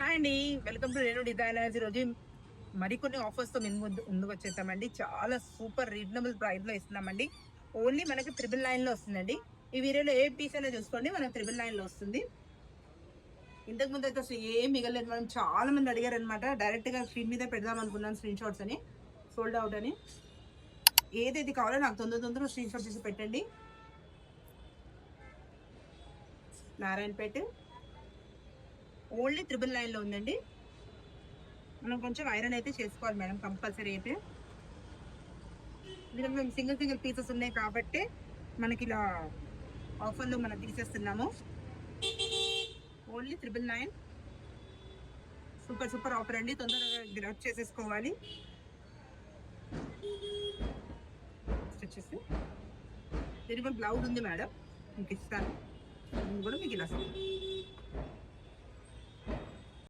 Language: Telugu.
హాయ్ అండి. Welcome to Renu designers. ఈరోజు మరికొన్ని ఆఫర్స్తో మేము ముందుకు వచ్చేస్తామండి. చాలా సూపర్ రీజనబుల్ ప్రైస్లో ఇస్తున్నామండి. ఓన్లీ మనకి 999లో వస్తుందండి. ఈ వీడియోలో ఏ పీస్ అయినా చూసుకోండి, మనకు 999లో వస్తుంది. ఇంతకు ముందు అయితే అసలు ఏం మిగలేదు. మనం చాలా మంది అడిగారు అనమాట. డైరెక్ట్గా స్క్రీన్ మీద పెడదాం అనుకున్నాను స్క్రీన్ షాట్స్ అని, సోల్డ్ అవుట్ అని. ఏదైతే కావాలో నాకు తొందరగా స్క్రీన్ షాట్ చేసి పెట్టండి. నారాయణపేట ఓన్లీ 999లో ఉందండి. మనం కొంచెం ఐరన్ అయితే చేసుకోవాలి మేడం, కంపల్సరీ అయితే. ఎందుకంటే మేము సింగిల్ పీసెస్ ఉన్నాయి కాబట్టి మనకి ఇలా ఆఫర్లో మనం తీసేస్తున్నాము. ఓన్లీ 999. సూపర్ ఆఫర్ అండి. తొందరగా గ్రాప్ చేసేసుకోవాలి. వచ్చేసి దీనికి కూడా బ్లౌజ్ ఉంది మేడం, మీకు ఇస్తాను. ఇది కూడా మీకు ఇలా వస్తుంది.